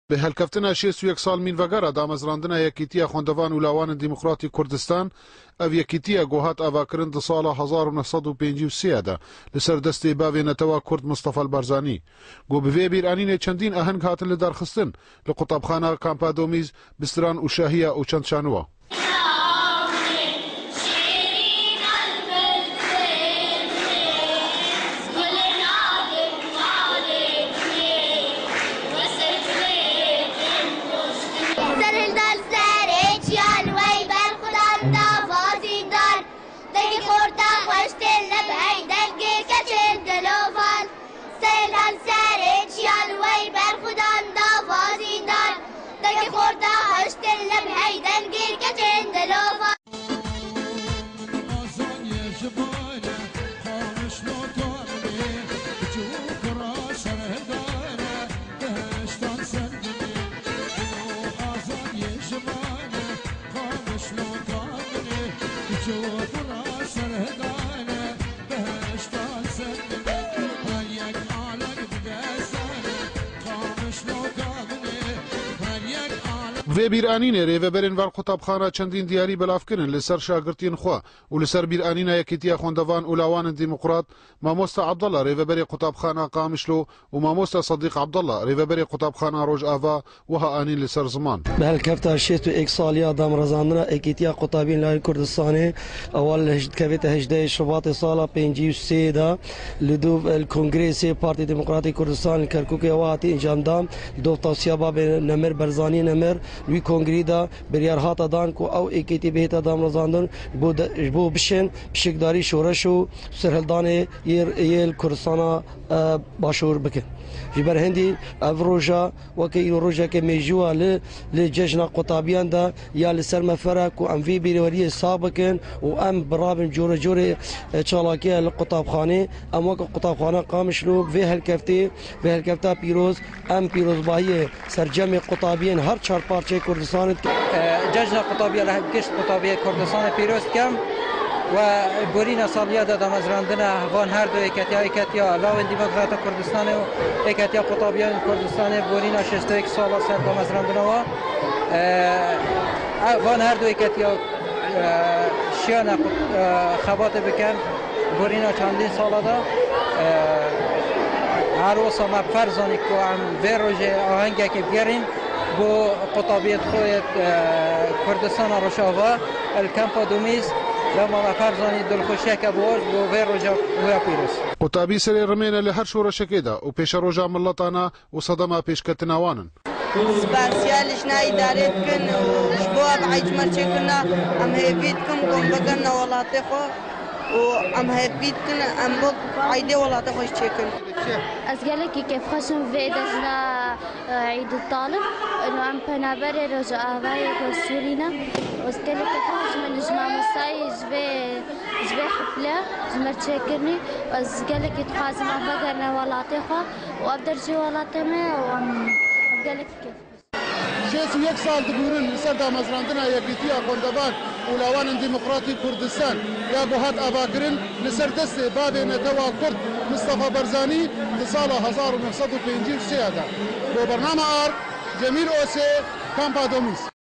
به هەلکەفتنا 61 ساڵ مینڤەگەرە دامەزراندنە یەکیتیە خوێندەڤان و لاوانên دیموکراتی کوردستان ev yekîtiya gohat avakirin di sala 1953 de li ser destê bavê netewa Kurd Mustafa Barzanî. Got bi vê bîranînê çendîn aheng hatin li derxistin li qutabxana Kampa Domîz, Bistiran û Şahiya û çend şanuwa. Vê bîranînê rêveberên van qutabxana çendîn diyarî belav kirin li ser şagirtiyên xwe û li ser bîranîna yekîtiya xwendevan û lawanên demokrat Mamosta Abdullah rêveberê qutabxana Qamişlo û Mamosta Sadiq Abdullah rêveberê qutabxana Rojava wiha anîn li ser ziman. Bi helkefta 61 saliya damezrandina yekîtiya qutabiyên Layên Kurdistanê ewal li kevêta 18 Şubatê sala 53 de li dû Kongresê Partî Demokratîk Kurdistan li Kerkûkê ew hatî encamdan dov tawsiya bavê Nemir Barzanî Nemir Wî kongrî de biryar hata dan ku ew êkîtî bihêta damezrandin ji bo bişin pişikdarî şoreş û serhildanê yê Kurdistana başûr bikin. Ji ber hindî ev roja wekî rojeke mêjûwa li cejna qutabiyan de ya li ser me fere ku em vê bêrîweriyê sağ bikin û em birabin corê corê çalakiya li qutabxanê em wek qutabxana Qamişlo vê helkefta pîroz em pîrozbahiyê sercemê qutabiyên her çar parçeyê Kurdistanê cejna qutabiya li hevgişt qutabiya Kurdistanê pîroz dikim و بورينا ساليا دا دامزراندنا وان هر دو ایکتیا لاوین دیموکرات کردستان و ایکتیا قطابیان کردستان بورينا 61 سال سر دامزراندنا و وان هر دو ایکتیا شیان خبات بکن بورينا چندین سال دا هر وسا ما فرزانی که هم وی روژه آهنگه که بیاریم بو قطابیت خویت کردستان روشاوا الکمپا دومیز لما فرزاني دلخوشيك بوج وغير رجع ويا بيروس قطابي سري رمينا لهر شورش كده وبيش رجع ملطانا وصدمة بيش كتناوانن سباسيالش ناي داريت كن وشبوع بعيد مرشي كنا ام هيفيدكم كم بقنا ولاتي خو وام هيفيدكن ام بق عيدي ولاتي خوش تشيكن أسألك كيف خشم في دجنا عيد الطالب إنه أم بنابري رجع أباي كسورينا وأسألك كيف خشم نجمع مصاي جبي حفلة جمر تشكرني وأسألك يتخازن بقرنا ولاطي خو وأبدرجي ولاطي ما وأسألك كيف 61 سال دبورن لسر دامزراندنا یەکیتیە خوێندەڤان و لاوانên دیموکراتی کوردستان یا gohat avakirin li ser destê bavê netewa Kurd Mustafa Barzanî di sala 1953 de. Bo bername ar Cemîl Osê, Kampa Domîz.